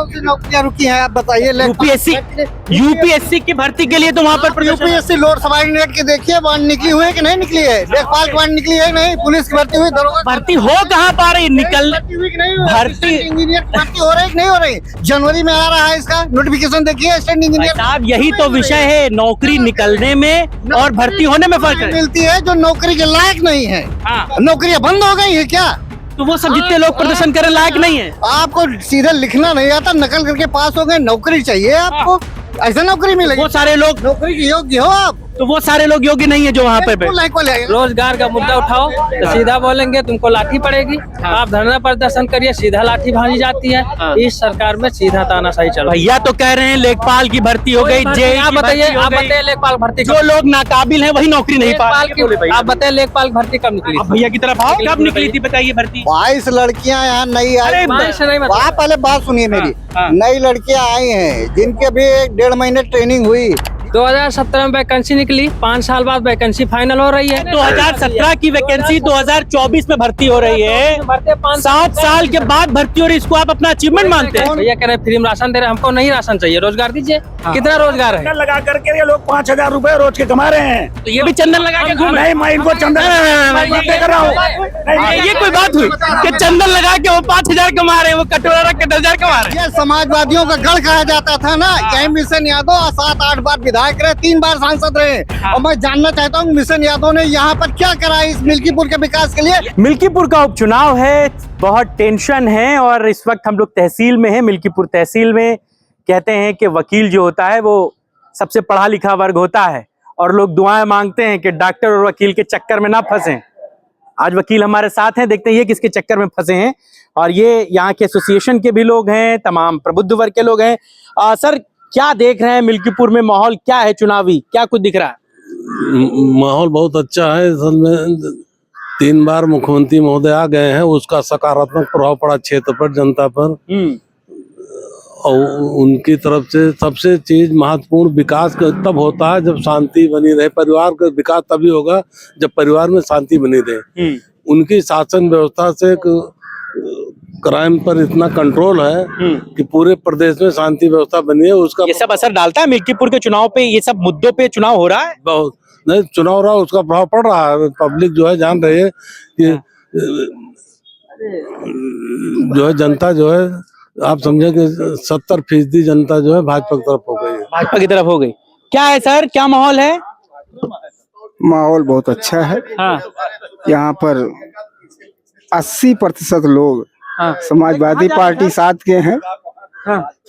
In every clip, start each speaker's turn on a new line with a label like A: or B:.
A: कौन सी नौकरियां रुकी हैं आप बताइए।
B: यूपीएससी की भर्ती के लिए तो वहाँ पर
A: यूपीएससी लोड सबॉर्डिनेट की देखिए बांड निकली हुई है कि नहीं निकली है, लेखपाल की बांड निकली है नहीं, पुलिस की भर्ती हुई, दरोगा
B: भर्ती हो कहाँ पा रही निकल
A: हुई कि नहीं हुई,
B: भर्ती
A: इंजीनियर की भर्ती हो रही कि नहीं हो रही। जनवरी में आ रहा है इसका नोटिफिकेशन देखिए असिस्टेंट इंजीनियर
B: साहब, यही तो विषय है, नौकरी निकलने में और भर्ती होने में फर्क है।
A: मिलती है जो नौकरी के लायक नहीं है। नौकरियां बंद हो गई है क्या?
B: तो वो सब जितने लोग प्रदर्शन करने लायक नहीं है।
A: आपको सीधा लिखना नहीं आता, नकल करके पास हो गए, नौकरी चाहिए आपको, ऐसा नौकरी मिलेगी।
B: वो सारे लोग
A: नौकरी के योग्य हो आप,
B: तो वो सारे लोग योग्य नहीं है जो वहाँ पर
C: रोजगार का मुद्दा उठाओ तो सीधा बोलेंगे तुमको लाठी पड़ेगी। आप धरना प्रदर्शन करिए, सीधा लाठी भाजी जाती है। इस सरकार में सीधा तानाशाही चल रहा है।
B: भैया तो कह रहे हैं लेखपाल की भर्ती हो गई, जे
C: आप बताइए लेखपाल भर्ती
B: जो लोग नाकाबिल हैं वही नौकरी नहीं पा रहे।
C: आप बताइए लेखपाल भर्ती कब निकली?
B: भैया की तरफ आओ, कब निकली थी बताइए भर्ती?
A: 22 लड़कियां यहाँ नई आई। आप पहले बात सुनिए मेरी। नई लड़कियां आई हैं जिनके अभी 1.5 महीने ट्रेनिंग हुई।
C: 2017 में वैकेंसी निकली, 5 साल बाद वैकेंसी फाइनल हो रही है।
B: 2017 की वैकेंसी 2024 में भर्ती हो रही है। 7 साल के बाद भर्ती हो रही है, इसको आप अपना अचीवमेंट मानते हैं?
C: भैया कह रहे फ्री में राशन दे रहे, हमको नहीं राशन चाहिए, रोजगार दीजिए। कितना रोजगार है?
D: लगा करके ये लोग 5,000 रुपए रोज के कमा रहे हैं।
B: तो ये भी चंदन लगा के घूम?
D: नहीं, मैं इनको चंदन कर रहा हूँ।
B: ये कोई बात हुई कि चंदन लगा के वो 5,000 कमा रहे हैं, वो कटोरा रख के 10,000 कमा रहे हैं?
A: ये समाजवादियों का गढ़ कहा जाता था ना। यही मिशन यादव 7-8 बार विधायक रहे, 3 बार सांसद रहे। और मैं जानना चाहता हूँ मिशन यादव ने यहाँ पर क्या करा इस मिल्कीपुर के विकास के लिए।
B: मिल्कीपुर का उपचुनाव है, बहुत टेंशन है और इस वक्त हम लोग तहसील में हैं। मिल्कीपुर तहसील में कहते हैं कि वकील जो होता है वो सबसे पढ़ा लिखा वर्ग होता है और लोग दुआएं मांगते हैं कि डॉक्टर और वकील के चक्कर में ना फंसें। आज वकील हमारे साथ हैं, देखते हैं ये किसके चक्कर में फंसे हैं। और ये यहाँ के एसोसिएशन के भी लोग हैं, तमाम प्रबुद्ध वर्ग के लोग हैं। सर, क्या देख रहे हैं मिल्कीपुर में माहौल क्या है चुनावी, क्या कुछ दिख रहा है?
E: माहौल बहुत अच्छा है। असल में 3 बार मुख्यमंत्री महोदय आ गए हैं, उसका सकारात्मक प्रभाव पड़ा क्षेत्र पर, जनता पर। और उनकी तरफ से सबसे चीज महत्वपूर्ण विकास तब होता है जब शांति बनी रहे। परिवार का विकास तभी होगा जब परिवार में शांति बनी रहे। उनकी शासन व्यवस्था से क्राइम पर इतना कंट्रोल है कि पूरे प्रदेश में शांति व्यवस्था बनी है। उसका
B: ये सब असर डालता है मिल्कीपुर के चुनाव पे? ये सब मुद्दों पे चुनाव हो रहा है?
E: बहुत नहीं चुनाव हो रहा है, उसका प्रभाव पड़ रहा है। पब्लिक जो है जान रही है कि जो है जनता जो है, आप समझे कि 70% जनता जो है भाजपा की तरफ हो गई है।
B: भाजपा की तरफ हो गई। क्या है सर, क्या माहौल है?
F: माहौल बहुत अच्छा है। यहाँ पर 80% लोग समाजवादी पार्टी साथ के हैं।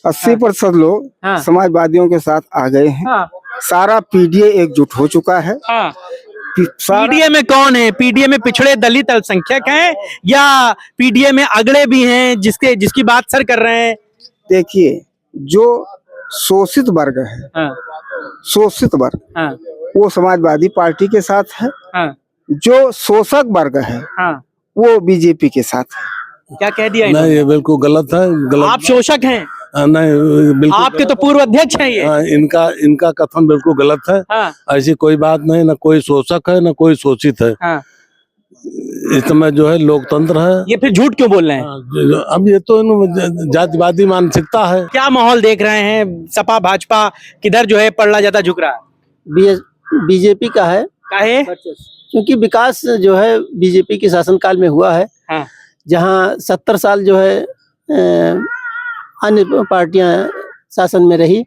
F: 80% लोग समाजवादियों के साथ आ गए हैं। सारा पीडीए एकजुट हो चुका है।
B: पीडीए में कौन है? पीडीए में पिछड़े दलित अल्पसंख्यक हैं या पीडीए में अगड़े भी हैं जिसकी बात सर कर रहे हैं?
F: देखिए, जो शोषित वर्ग है, शोषित वर्ग वो समाजवादी पार्टी के साथ है। जो शोषक वर्ग है वो बीजेपी के साथ है।
B: क्या कह दिया?
E: नहीं, ये बिल्कुल गलत है। गलत।
B: आप शोषक हैं?
E: नहीं, बिल्कुल
B: आपके तो पूर्व अध्यक्ष हैं ये।
E: इनका कथन बिल्कुल गलत है। ऐसी कोई बात नहीं, ना कोई शोषक है ना कोई शोषित है। इस समय जो है लोकतंत्र है।
B: ये फिर झूठ क्यों बोल रहे हैं?
E: अब ये तो जातिवादी मानसिकता है।
B: क्या माहौल देख रहे हैं? सपा भाजपा किधर जो है पलड़ा ज्यादा झुक रहा है?
G: बीजेपी का है।
B: काहे?
G: क्योंकि विकास जो है बीजेपी के शासनकाल में हुआ है। जहां 70 साल जो है अन्य पार्टियां शासन में रही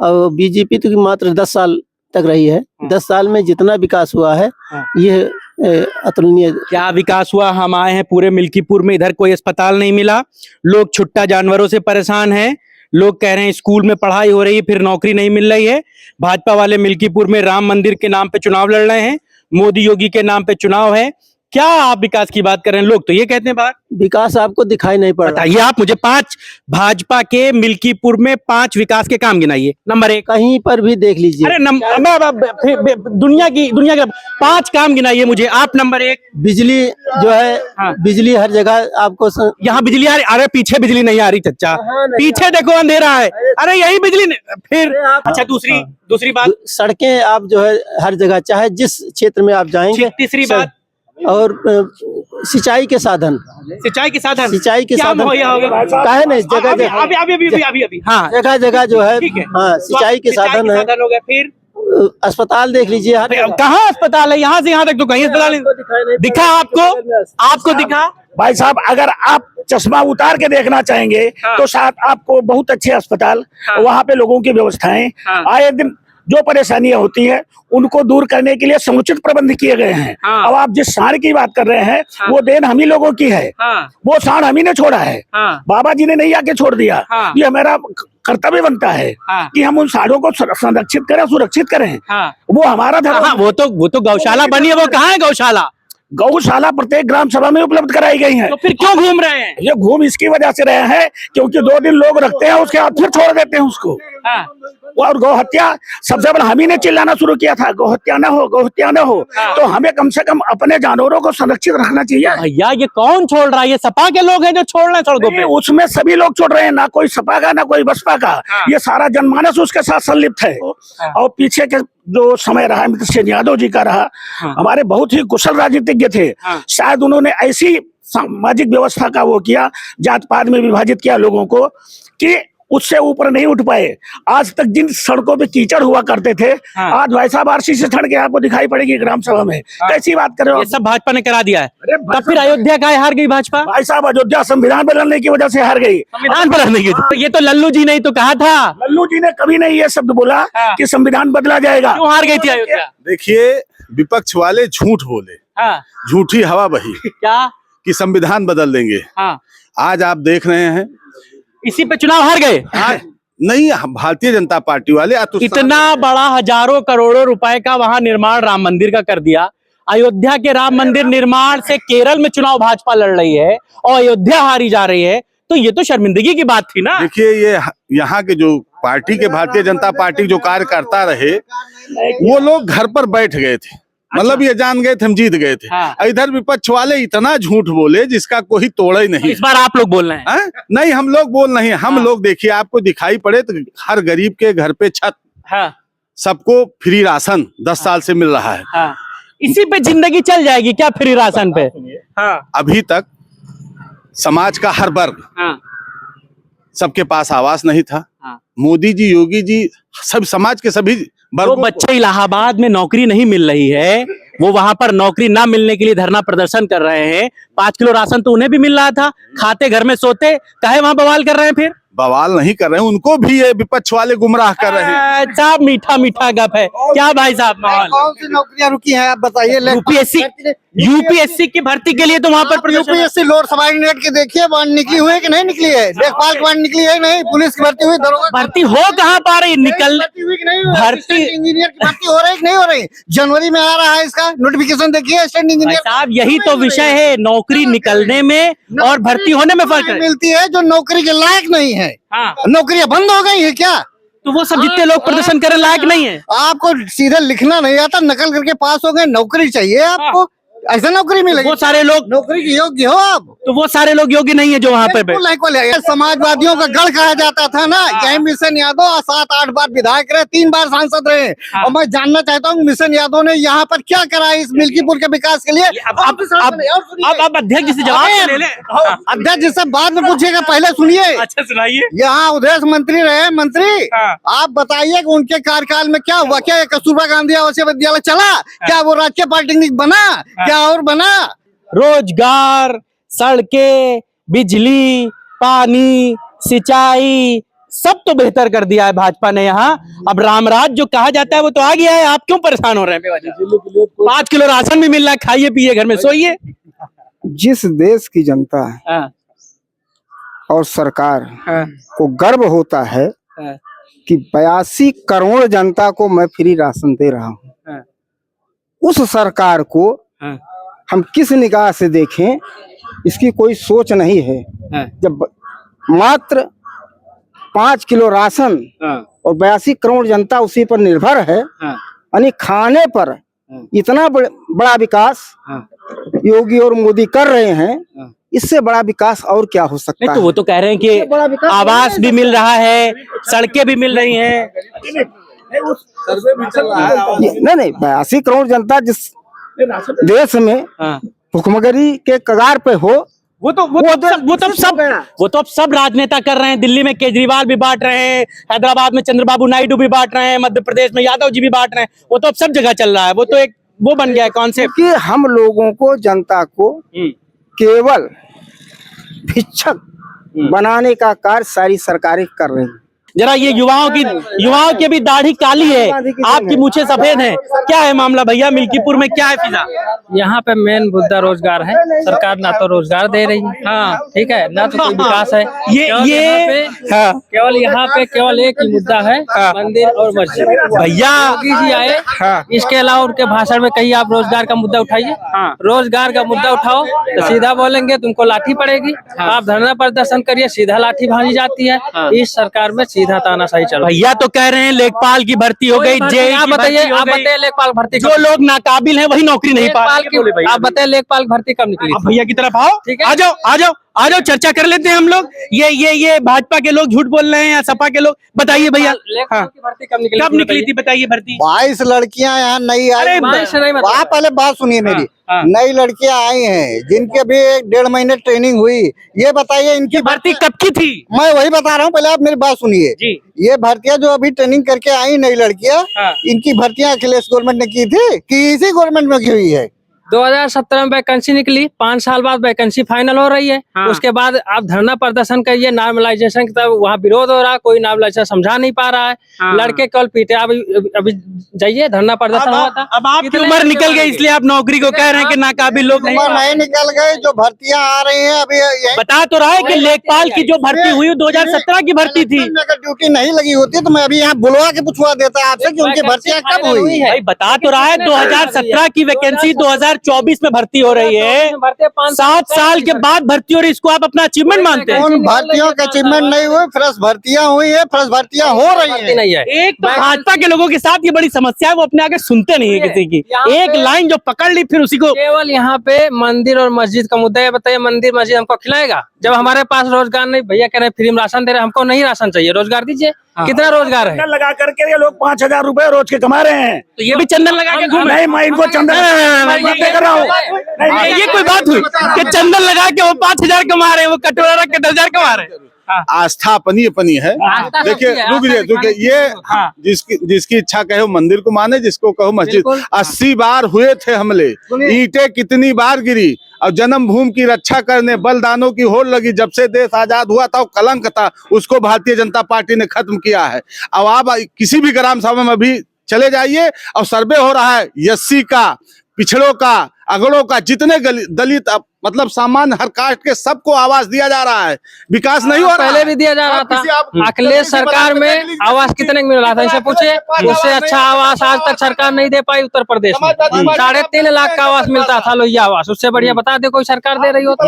G: और बीजेपी तो मात्र 10 साल तक रही है। 10 साल में जितना विकास हुआ है ये अतुलनीय।
B: क्या विकास हुआ? हम आए हैं पूरे मिल्कीपुर में, इधर कोई अस्पताल नहीं मिला, लोग छुट्टा जानवरों से परेशान हैं। लोग कह रहे हैं स्कूल में पढ़ाई हो रही है फिर नौकरी नहीं मिल रही है। भाजपा वाले मिल्कीपुर में राम मंदिर के नाम पे चुनाव लड़ रहे हैं, मोदी योगी के नाम पे चुनाव है। क्या आप विकास की बात कर रहे हैं? लोग तो ये कहते हैं बात
G: विकास आपको दिखाई नहीं पड़ रहा।
B: बताइए आप मुझे 5 भाजपा के मिल्कीपुर में 5 विकास के काम गिनाइए। नंबर 1
G: कहीं पर भी देख लीजिए।
B: अरे दुनिया के 5 काम गिनाइए मुझे आप। नंबर 1
G: बिजली जो है। बिजली हर जगह आपको
B: यहाँ बिजली आ रही। अरे पीछे बिजली नहीं आ रही चच्चा, पीछे देखो अंधेरा है। अरे यही बिजली फिर। अच्छा, दूसरी बात,
G: सड़कें आप जो है हर जगह, चाहे जिस क्षेत्र में आप जाएंगे।
B: तीसरी बात,
G: और सिंचाई के साधन
B: सिंचाई के साधन
G: क्या
B: साधन
G: मुहैया
B: हो गया?
G: काहे नहीं जगह
B: हाँ
G: जगह जगह जो है
B: ठीक है।
G: हाँ सिंचाई के साधन है।
B: हो गया। फिर
G: अस्पताल देख लीजिए हर जगह।
B: कहाँ अस्पताल है? यहाँ से यहाँ तक तो कहीं अस्पताल नहीं दिखा आपको दिखा?
D: भाई साहब अगर आप चश्मा उतार के देखना चाहेंगे तो शायद आपको बहुत अच्छे अस्पताल, वहाँ पे लोगों की व्यवस्थाएं, आए दिन जो परेशानियां होती हैं उनको दूर करने के लिए समुचित प्रबंध किए गए हैं। अब आप जिस साढ़ की बात कर रहे हैं वो देन हम ही लोगों की है, वो साढ़ हम ही ने छोड़ा है, बाबा जी ने नहीं आके छोड़ दिया। ये हमारा कर्तव्य बनता है कि हम उन साढ़ों को संरक्षित करें, सुरक्षित करें। वो हमारा धर्म।
B: वो तो गौशाला बनी है, वो कहाँ है गौशाला?
D: गौशाला प्रत्येक ग्राम सभा में उपलब्ध कराई गई है।
B: तो फिर क्यों घूम रहे हैं?
D: ये घूम इसकी वजह से रहे हैं क्योंकि 2 दिन लोग रखते हैं, उसके बाद फिर छोड़ देते हैं उसको। और गौ हत्या सबसे पहले हम ही ने चिल्लाना शुरू किया था, गौ हत्या न हो, गौ हत्या न हो। तो हमें कम से कम अपने जानवरों को संरक्षित रखना चाहिए।
B: भैया ये कौन छोड़ रहा है? ये सपा के लोग हैं जो छोड़ रहे हैं सड़कों पे।
D: उसमें सभी लोग छोड़ रहे हैं, ना कोई सपा का ना कोई बसपा का। ये सारा जनमानस उसके साथ संलिप्त है। और पीछे के जो समय रहा मित्र सेन यादव जी का रहा, हमारे बहुत ही कुशल राजनीतिज्ञ थे। शायद उन्होंने ऐसी सामाजिक व्यवस्था का वो किया, जात पात में विभाजित किया लोगों को, कि उससे ऊपर नहीं उठ पाए। आज तक जिन सड़कों पे कीचड़ हुआ करते थे, आज भाई साहब आरसीसी सड़कें आपको दिखाई पड़ेगी ग्राम सभा में। कैसी बात कर रहे हो?
B: ये सब भाजपा ने करा दिया है। तब फिर अयोध्या का हार गई भाजपा।
D: भाई साहब अयोध्या संविधान बदलने की वजह से हार गई।
B: संविधान बदलने की तो ये तो लल्लू जी ने तो कहा था।
D: लल्लू जी ने कभी नहीं ये शब्द बोला कि संविधान बदला जाएगा।
B: क्यों हार गई थी अयोध्या?
H: देखिए विपक्ष वाले झूठ बोले, झूठी हवा बही
B: क्या
H: कि संविधान बदल देंगे। आज आप देख रहे हैं
B: इसी पे चुनाव हार गए।
H: नहीं, भारतीय जनता पार्टी वाले
B: इतना बड़ा हजारों करोड़ों रुपए का वहां निर्माण राम मंदिर का कर दिया। अयोध्या के राम मंदिर निर्माण से केरल में चुनाव भाजपा लड़ रही है और अयोध्या हारी जा रही है, तो ये तो शर्मिंदगी की बात थी ना।
H: देखिए ये यहाँ के जो पार्टी के भारतीय जनता पार्टी जो कार्यकर्ता रहे वो लोग घर पर बैठ गए थे, मतलब ये जान गए थे हम जीत गए थे। इधर विपक्ष वाले इतना झूठ बोले जिसका कोई तोड़ ही नहीं।
B: इस बार आप लोग बोल रहे हैं?
H: नहीं, हम लोग बोल नहीं, हम लोग देखिए आपको दिखाई पड़े तो हर गरीब के घर पे छत, सबको फ्री राशन 10 साल से मिल रहा है।
B: इसी पे जिंदगी चल जाएगी क्या फ्री राशन पे?
H: अभी तक समाज का हर वर्ग, सबके पास आवास नहीं था। मोदी जी, योगी जी, सब समाज के सभी
B: वो बच्चे इलाहाबाद में नौकरी नहीं मिल रही है, वो वहां पर नौकरी ना मिलने के लिए धरना प्रदर्शन कर रहे हैं। 5 किलो राशन तो उन्हें भी मिल रहा था, खाते घर में सोते, काहे वहां बवाल कर रहे हैं? फिर
H: बवाल नहीं कर रहे हैं, उनको भी ये विपक्ष वाले गुमराह कर रहे हैं।
B: साहब मीठा मीठा गप है क्या भाई साहब?
A: कौन सी नौकरियां रुकी हैं आप बताइए?
B: यूपीएससी की भर्ती के लिए तो वहाँ पर
A: यूपीएससी लोअर सबॉर्डिनेट की देखिए बांड निकली हुई है कि नहीं निकली है? देखभाल की बांड निकली है नहीं? पुलिस की भर्ती हुई, दरोगा
B: भर्ती हो कहाँ पा रही? निकल
A: भर्ती इंजीनियर की भर्ती हो रही कि नहीं हो रही? जनवरी में आ रहा है इसका नोटिफिकेशन, देखिए असिस्टेंट इंजीनियर
B: साहब। यही तो विषय है, नौकरी निकलने में और भर्ती होने में फर्क है।
A: मिलती है जो नौकरी के लायक नहीं है। नौकरियां बंद हो गई है क्या?
B: तो वो सब जितने लोग प्रदर्शन करने लायक नहीं है।
A: आपको सीधे लिखना नहीं आता, नकल करके पास हो गए, नौकरी चाहिए आपको, ऐसा नौकरी मिलेगी?
B: वो सारे लोग
A: नौकरी के योग्य हो आप,
B: तो वो सारे लोग योग्य नहीं है जो वहाँ पे
A: समाजवादियों का गढ़ कहा जाता था ना। यही मिशन यादव 7-8 बार विधायक रहे, 3 बार सांसद रहे। और मैं जानना चाहता हूँ मिशन यादव ने यहाँ पर क्या करा इस मिल्कीपुर के विकास के लिए?
B: अब अध्यक्ष से जवाब ले ले।
A: अध्यक्ष जी से बाद में पूछिएगा, पहले सुनिए।
B: अच्छा सुनाइए।
A: यहाँ उद्देश मंत्री रहे, मंत्री आप बताइए कि उनके कार्यकाल में क्या हुआ? क्या कस्तूरबा गांधी आवासीय विद्यालय चला? क्या वो राजकीय पॉलिटेक्निक बना? क्या और बना?
B: रोजगार, सड़कें, बिजली, पानी, सिंचाई सब तो बेहतर कर दिया है भाजपा ने यहाँ। अब रामराज जो कहा जाता है वो तो आ गया है। आप क्यों परेशान हो रहे हैं बेवजह? 5 किलो राशन भी मिल रहा है, खाइए पिए घर में सोइए।
F: जिस देश की जनता और सरकार को गर्व होता है कि 82 करोड़ जनता को मैं फ्री राशन दे रहा हूँ, उस सरकार को हम किस निगाह से देखें, इसकी कोई सोच नहीं है। जब मात्र 5 किलो राशन और 82 करोड़ जनता उसी पर निर्भर है, यानी खाने पर इतना बड़ा विकास योगी और मोदी कर रहे हैं, इससे बड़ा विकास और क्या हो सकता है?
B: तो वो तो कह रहे हैं कि आवास भी मिल रहा है, सड़कें भी मिल रही हैं।
F: नहीं, 82 करोड़ जनता जिस देश में भुखमरी के कगार पे हो।
B: वो तो अब सब राजनेता कर रहे हैं। दिल्ली में केजरीवाल भी बांट रहे हैं, हैदराबाद में चंद्रबाबू नायडू भी बांट रहे हैं, मध्य प्रदेश में यादव जी भी बांट रहे हैं। वो तो अब सब जगह चल रहा है। वो तो एक वो बन गया है कॉन्सेप्ट
F: कि हम लोगों को, जनता को केवल भिक्षक बनाने का कार्य सारी सरकारें कर रही हैं।
B: जरा ये युवाओं की भी दाढ़ी काली है, आपकी मूछें सफेद हैं। क्या है मामला भैया, मिल्कीपुर में क्या है फिजा?
C: यहाँ पे मेन मुद्दा रोजगार है। सरकार ना तो रोजगार दे रही है, हाँ ठीक है, ना तो कोई विकास है। केवल यहाँ पे केवल एक ही मुद्दा है, मंदिर और मस्जिद।
B: भैया
C: योगी जी आए, इसके अलावा उनके भाषण में कहीं आप रोजगार का मुद्दा उठाइए। रोजगार का मुद्दा उठाओ तो सीधा बोलेंगे तुमको लाठी पड़ेगी। आप धरना प्रदर्शन करिए, सीधा लाठी भांजी जाती है। इस सरकार में सीधा तानाशाही चल रहा है।
B: भैया तो कह रहे हैं लेखपाल की भर्ती हो गई।
C: आप बताइए लेखपाल भर्ती,
B: जो लोग नाकाबिल हैं वही नौकरी नहीं पा रहे।
C: आप बताइए लेखपाल भर्ती कब निकली?
B: आप भैया की तरफ आओ,
C: ठीक है,
B: आ जाओ चर्चा कर लेते हैं हम लोग। ये भाजपा के लोग झूठ बोल रहे हैं या सपा के लोग? बताइए भैया,
C: लेखपाल की भर्ती कब
B: निकली थी? बताइए भर्ती।
A: 22 लड़कियां यहाँ नई आई। आप पहले बात सुनिए मेरी। नई लड़कियां आई हैं जिनके भी 1.5 महीने ट्रेनिंग हुई। ये बताइए इनकी
B: भर्ती कब की थी?
A: मैं वही बता रहा हूँ, पहले आप मेरी बात सुनिए जी। ये भर्तियां जो अभी ट्रेनिंग करके आई नई लड़कियां, इनकी भर्तियां अखिलेश गवर्नमेंट ने की थी कि इसी गवर्नमेंट में की हुई है?
C: 2017 में वैकेंसी निकली, 5 साल बाद वैकेंसी फाइनल हो रही है। उसके बाद आप धरना प्रदर्शन करिए नॉर्मलाइजेशन की तरफ, वहाँ विरोध हो रहा है, कोई नॉर्मलाइजेशन समझा नहीं पा रहा है। लड़के कल पीटे। अभी जाइए धरना प्रदर्शन हुआ था।
B: अब आपकी उम्र निकल गई इसलिए आप नौकरी को कह रहे हैं कि नाकाबिल लोग
A: नहीं निकल गए। जो भर्तियां आ रही है अभी
B: बता तो रहा है कि लेखपाल की जो भर्ती हुई 2017 की भर्ती थी।
A: अगर ड्यूटी नहीं लगी होती तो मैं अभी यहाँ बुलवा के पूछवा देता आपसे कि उनकी भर्तियां कब हुई है।
B: बता तो रहा है 2017 की वैकेंसी 2024 में भर्ती हो रही है। 7 साल के बाद भर्ती हो रही, इसको आप अपना अचीवमेंट मानते हैं?
A: उन भर्तियों का अचीवमेंट नहीं हुई, फ्रेश भर्तियां हुई है, फ्रेश भर्तियां हो रही है।
B: एक तो भाजपा के लोगों के साथ ये बड़ी समस्या है, वो अपने आगे सुनते नहीं है किसी की। एक लाइन जो पकड़ ली फिर उसी को।
C: केवल यहाँ पे मंदिर और मस्जिद का मुद्दा है। बताइए मंदिर मस्जिद हमको खिलाएगा जब हमारे पास रोजगार नहीं? भैया कह रहे फ्री में राशन दे रहे, हमको नहीं राशन चाहिए, रोजगार दीजिए। कितना रोजगार है?
D: लगा करके ये लोग 5,000 रुपए रोज के कमा रहे हैं।
B: तो ये भी चंदन लगा के घूम?
D: नहीं, मैं इनको चंदन कर रहा हूँ।
B: ये कोई बात हुई कि चंदन लगा के वो 5,000 कमा रहे हैं, वो कटोरा रख के 10,000 कमा रहे हैं?
H: आस्था अपनी है। देखिए रुकिए, ये जिसकी इच्छा कहो मंदिर को माने, जिसको कहो मस्जिद। 80 बार हुए थे हमले, ईंटें कितनी बार गिरी, और जन्मभूमि की रक्षा करने बलिदानों की होड़ लगी। जब से देश आजाद हुआ था वो कलंक था, उसको भारतीय जनता पार्टी ने खत्म किया है। अब आप किसी भी ग्राम सभा में अभी चले जाइए और सर्वे हो रहा है, एससी का, पिछड़ों का, अगड़ों का, जितने दलित मतलब सामान्य हर कास्ट के सबको आवास दिया जा रहा है। विकास नहीं हो रहा,
C: पहले भी दिया जा रहा था। अखिलेश सरकार में आवास कितने मिल रहा था इनसे पूछे। उससे अच्छा आवास आज तक सरकार नहीं दे पाई उत्तर प्रदेश में। 3.5 लाख का आवास मिलता था लोहिया आवास, उससे बढ़िया बता दे कोई सरकार दे रही हो तो।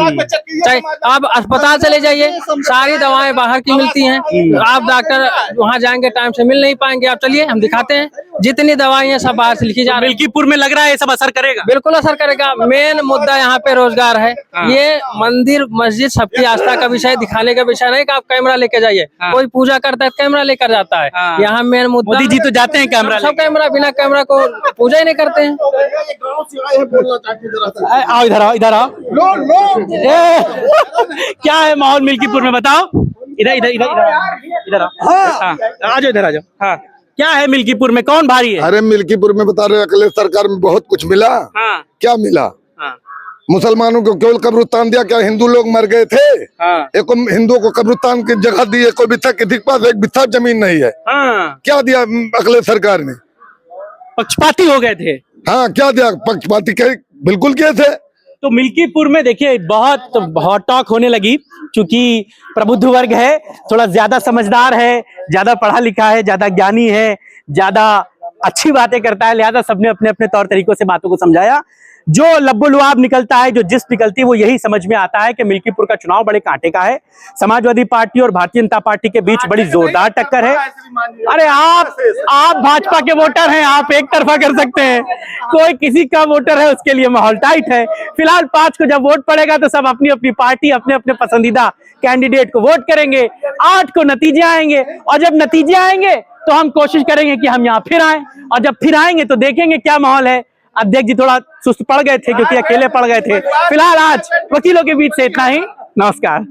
C: आप अस्पताल चले जाइए, सारी दवाएं बाहर की मिलती हैं। आप डॉक्टर वहाँ जाएंगे टाइम से मिल नहीं पाएंगे। आप चलिए हम दिखाते हैं, जितनी दवाइयाँ सब बाहर से लिखी जा रही है।
B: मिल्कीपुर में लग रहा है ये सब असर करेगा?
C: बिल्कुल असर करेगा। मेन मुद्दा यहाँ पे रोजगार है। ये मंदिर मस्जिद सबकी आस्था का विषय, दिखाने का विषय नहीं कि आप कैमरा लेके जाइए। कोई पूजा करता है कैमरा लेकर जाता है। यहाँ मेन मुद्दा,
B: मोदी जी तो जाते हैं कैमरा,
C: सब कैमरा, बिना कैमरा को पूजा ही नहीं करते हैं।
B: आओ इधर आओ। क्या है माहौल मिल्कीपुर में, बताओ। इधर आ जाओ। हाँ, क्या है मिल्कीपुर में, कौन भारी है?
I: अरे मिल्कीपुर में बता रहे अखिलेश सरकार में बहुत कुछ मिला। क्या मिला? मुसलमानों को केवल कब्रिस्तान दिया, क्या हिंदू लोग मर गए थे? एक हिंदुओं को कब्रिस्तान की जगह दी है, कोई बित्था किसी के पास 1 बित्था जमीन नहीं है। क्या दिया अखिलेश सरकार ने?
B: पक्षपाती हो गए थे।
I: हाँ, क्या दिया? पक्षपाती बिल्कुल किए थे।
B: तो मिल्कीपुर में देखिए बहुत हॉट टॉक होने लगी, क्योंकि प्रबुद्ध वर्ग है, थोड़ा ज्यादा समझदार है, ज्यादा पढ़ा लिखा है, ज्यादा ज्ञानी है, ज्यादा अच्छी बातें करता है, लिहाजा सबने अपने अपने तौर तरीकों से बातों को समझाया। जो लब्बो-लुआब निकलता है, जो जिस निकलती है, वो यही समझ में आता है कि मिल्कीपुर का चुनाव बड़े कांटे का है। समाजवादी पार्टी और भारतीय जनता पार्टी के बीच बड़ी जोरदार टक्कर है। अरे आप भाजपा के वोटर हैं, आप एक तरफा कर सकते हैं, कोई किसी का वोटर है उसके लिए माहौल टाइट है। फिलहाल 5 को जब वोट पड़ेगा तो सब अपनी अपनी पार्टी, अपने अपने पसंदीदा कैंडिडेट को वोट करेंगे। 8 को नतीजे आएंगे, और जब नतीजे आएंगे तो हम कोशिश करेंगे कि हम यहाँ फिर आए, और जब फिर आएंगे तो देखेंगे क्या माहौल है। अध्यक्ष जी थोड़ा सुस्त पड़ गए थे क्योंकि अकेले पड़ गए थे। फिलहाल आज वकीलों के बीच से इतना ही। नमस्कार।